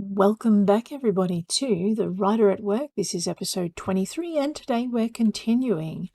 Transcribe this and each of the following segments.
Welcome back, everybody, to The Writer at Work. This is episode 23, and today we're continuing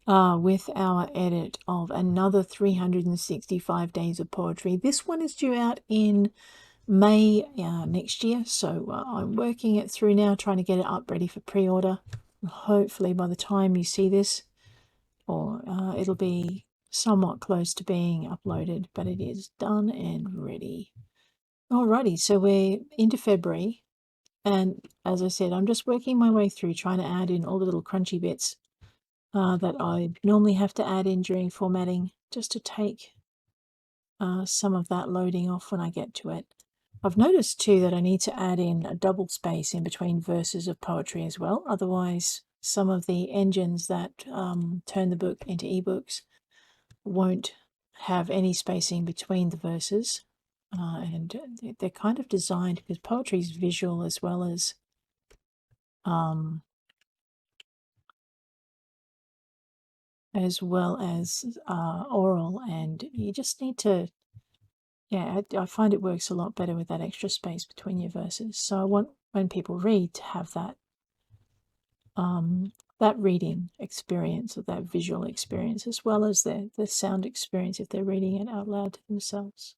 with our edit of another 365 days of poetry. This one is due out in May next year, so I'm working it through now, trying to get it up ready for pre-order. Hopefully by the time you see this, or it'll be somewhat close to being uploaded, but it is done and ready. Alrighty, so we're into February, and as I said, I'm just working my way through trying to add in all the little crunchy bits that I normally have to add in during formatting, just to take some of that loading off when I get to it. I've noticed too that I need to add in a double space in between verses of poetry as well. Otherwise, some of the engines that turn the book into ebooks won't have any spacing between the verses. And they're kind of designed because poetry is visual as well as oral, and you just need to, I find it works a lot better with that extra space between your verses. So I want, when people read, to have that that reading experience, or that visual experience, as well as the sound experience if they're reading it out loud to themselves.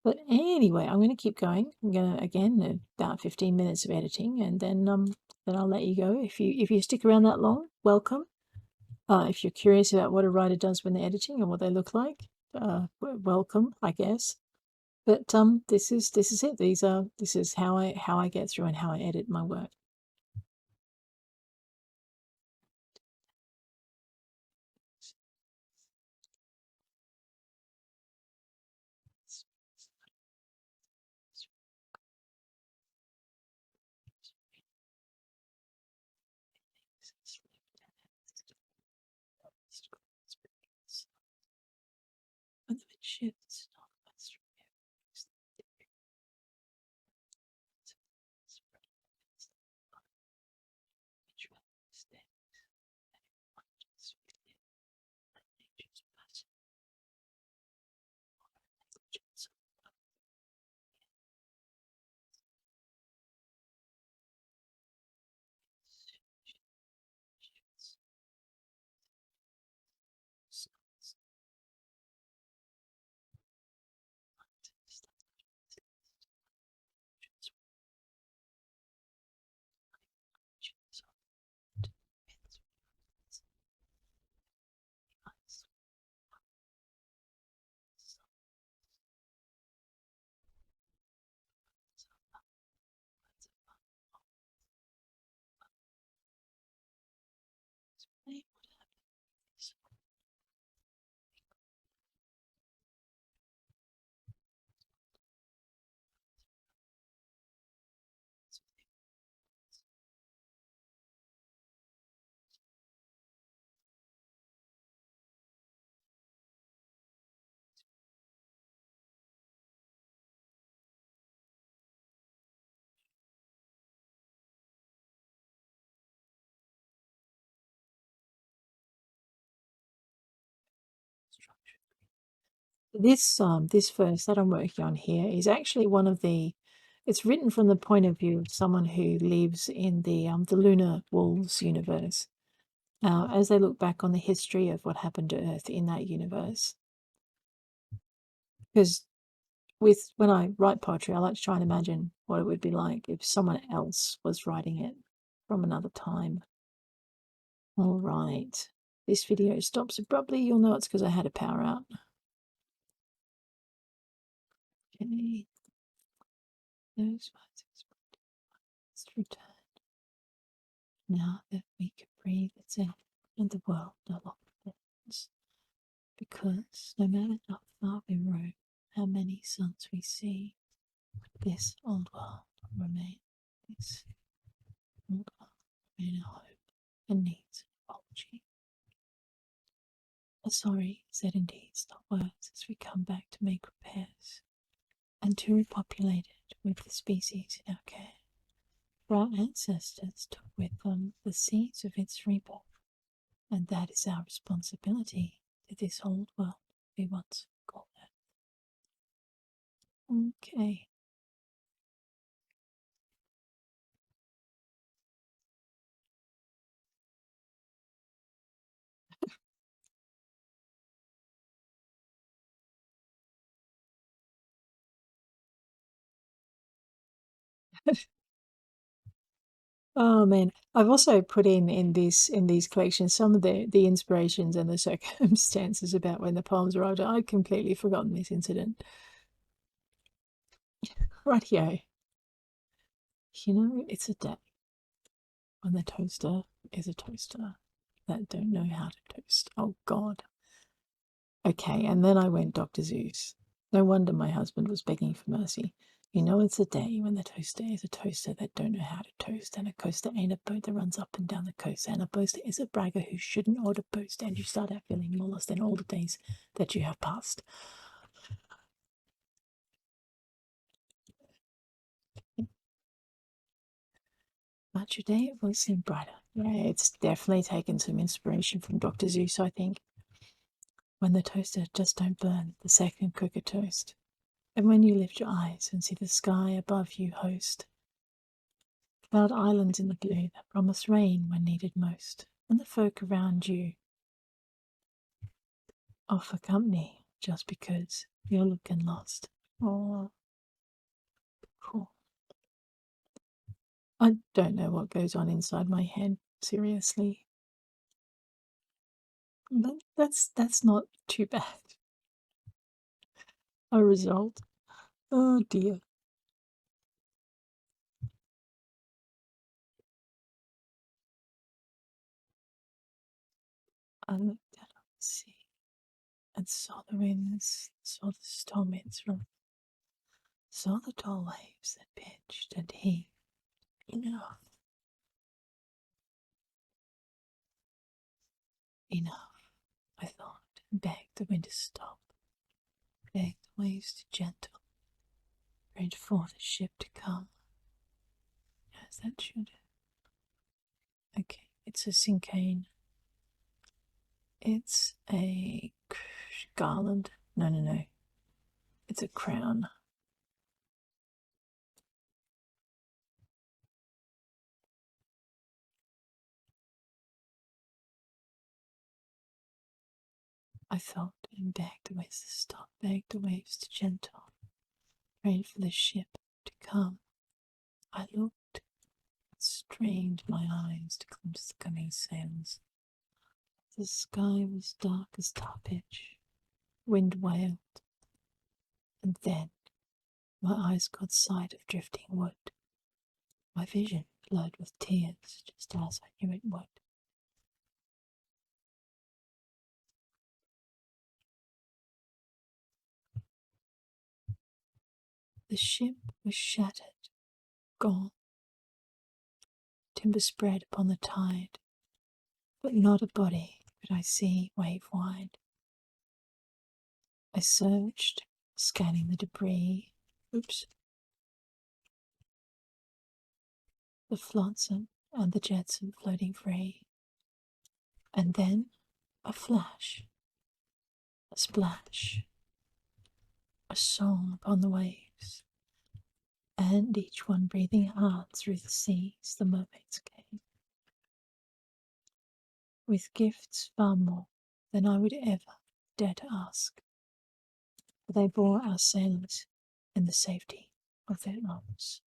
But anyway, I'm going to keep going. I'm going to, again, about 15 minutes of editing, and then I'll let you go. If you stick around that long, welcome. If you're curious about what a writer does when they're editing and what they look like, welcome, I guess. But this is it. This is how I get through and how I edit my work. This verse that I'm working on here is actually one of the. It's written from the point of view of someone who lives in the Lunar Wolves universe. As they look back on the history of what happened to Earth in that universe, because when I write poetry, I like to try and imagine what it would be like if someone else was writing it from another time. All right, this video stops abruptly. You'll know it's because I had a power out. Okay. Those words let's return. Now that we can breathe, it's out, and the world no longer bends. Because no matter how far we roam, how many suns we see, this old world will remain. This old world will remain a hope and needs an apology. A sorry said indeed stop words as we come back to make repairs, and to repopulate it with the species in our care. For our ancestors took with them the seeds of its rebirth, and that is our responsibility to this old world we once called Earth. Okay. Oh man, I've also put in these collections some of the inspirations and the circumstances about when the poems arrived. I'd completely forgotten this incident. Rightio. You know, it's a day when the toaster is a toaster that don't know how to toast. Oh God. Okay, and then I went Dr. Zeus. No wonder my husband was begging for mercy. You know, it's a day when the toaster is a toaster that don't know how to toast, and a coaster ain't a boat that runs up and down the coast, and a boaster is a bragger who shouldn't ought to boast, and you start out feeling more lost than all the days that you have passed. But your day will seem brighter. Yeah, it's definitely taken some inspiration from Dr. Zeus, I think. When the toaster just don't burn the second quicker toast. And when you lift your eyes and see the sky above you host cloud islands in the blue that promise rain when needed most, and the folk around you offer company just because you're looking lost. Oh, cool. I don't know what goes on inside my head, seriously. But that's not too bad. A result. Oh dear. I looked out at the sea and saw the winds, saw the storm winds from, saw the tall waves that pitched and heaved. Enough, enough, I thought, and begged the wind to stop, begged the waves to gentle, prayed for the ship to come. As that should. Okay, it's a cinquain. It's a garland. No, no, no. It's a crown. I thought and begged the waves to stop, begged the waves to gentle, prayed for the ship to come. I looked, strained my eyes to glimpse the coming sails. The sky was dark as tar pitch, wind wailed, and then my eyes caught sight of drifting wood. My vision blurred with tears, just as I knew it would. The ship was shattered, gone, timber spread upon the tide, but not a body could I see wave wide. I searched, scanning the debris. Oops. The flotsam and the jetsam floating free. And then a flash, a splash, a song upon the waves, and each one breathing hard through the seas the mermaids came, with gifts far more than I would ever dare to ask, for they bore our sailors in the safety of their arms.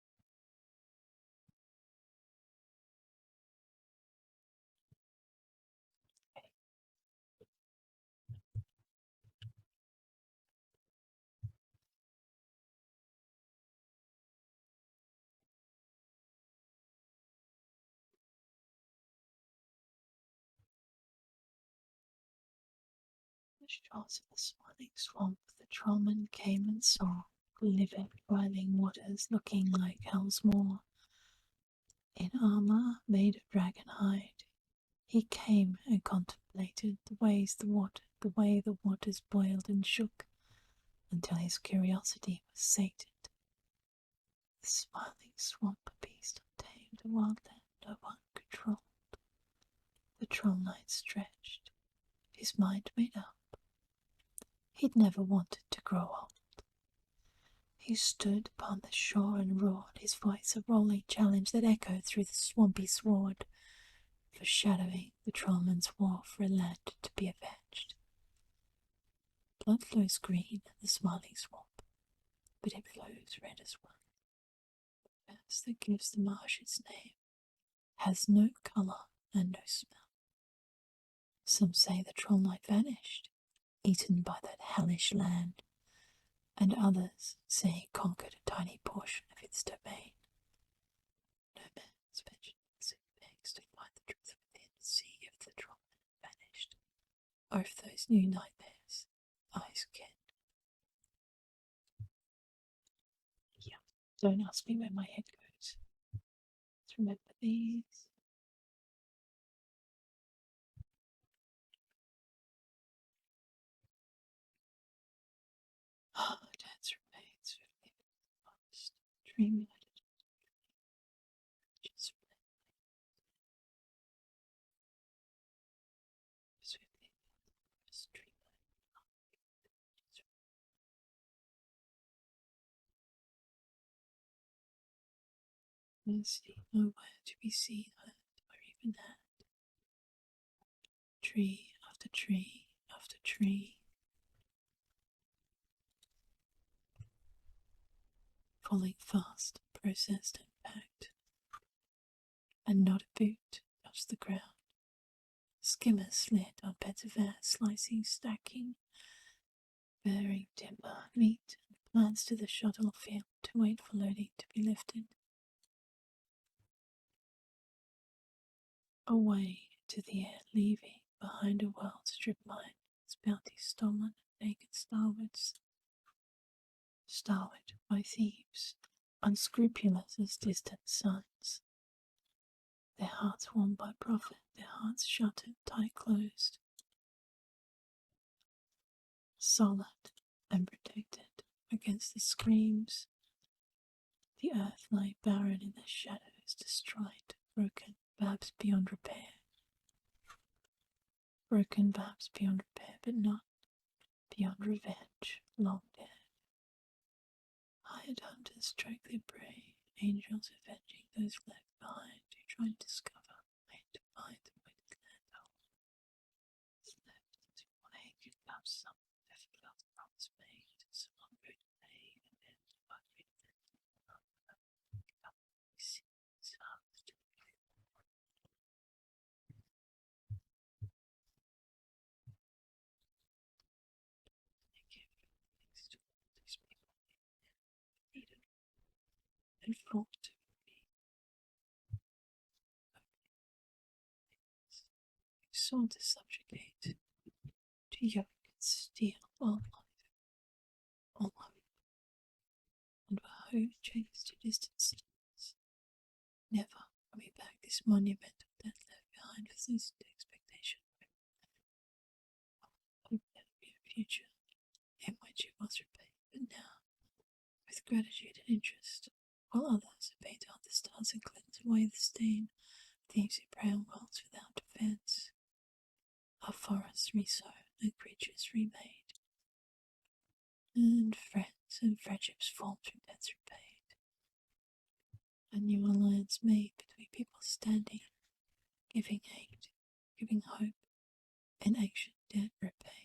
The shores of the swarming swamp the trollman came and saw, livid, boiling waters looking like hell's maw. In armour made of dragon hide, he came and contemplated the way the waters boiled and shook, until his curiosity was sated. The smiling swamp, a beast untamed, a wild land no one controlled. The troll knight stretched, his mind made up. He'd never wanted to grow old. He stood upon the shore and roared, his voice a rolling challenge that echoed through the swampy sward, foreshadowing the trollman's war for a land to be avenged. Blood flows green in the smiling swamp, but it flows red as well. gas that gives the marsh its name has no colour and no smell. Some say the troll knight vanished, eaten by that hellish land, and others say he conquered a tiny portion of its domain. No man's ventured begs to find the truth within, see if the troll had vanished, or if those new nightmares eyes can. Yeah, don't ask me where my head goes. Let's remember these. Oh, Dad's remains of living past, dreamlight, just swiftly dreamlight. Mercy, nowhere to be seen, heard, or even heard. Tree after tree after tree, falling fast, processed and packed, and not a boot touched the ground. Skimmers slid on beds of air, slicing, stacking, bearing timber, meat, and plants to the shuttle field to wait for loading to be lifted. Away to the air, leaving behind a world stripped mine, its bounty stolen, naked starward by thieves, unscrupulous as distant suns. Their hearts warmed by profit, their hearts shuttered, tight closed, solid and protected against the screams. The earth lay barren in the shadows, destroyed, broken, perhaps beyond repair. Broken perhaps beyond repair, but not beyond revenge, long dead. Hired hunters track their prey, angels avenging those left behind who try to discover, wait to find the wicked landholder. Left to one aching up some difficult promise made, some good pain, and then what we did, pixies harvest to the they give things to all these people needed and fought to be sought to subjugate, to yoke and steal all life, and were hove chains to distant stars. Never coming back, this monument of death left behind with distant expectation. Hope there would be a future in which it was repaid, but now, with gratitude and interest, while others have painted out the stars and cleansed away the stain, thieves who prey on worlds without defence, our forests resown and creatures remade, and friends and friendships formed from debts repaid. A new alliance made between people standing, giving aid, giving hope, and ancient debt repaid.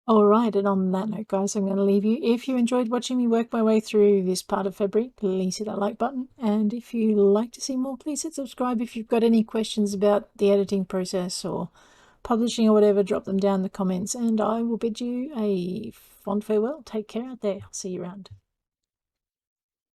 Alright, and on that note, guys, I'm going to leave you. If you enjoyed watching me work my way through this part of February, please hit that like button. And if you'd like to see more, please hit subscribe. If you've got any questions about the editing process or publishing or whatever, drop them down in the comments. And I will bid you a fond farewell. Take care out there. I'll see you around.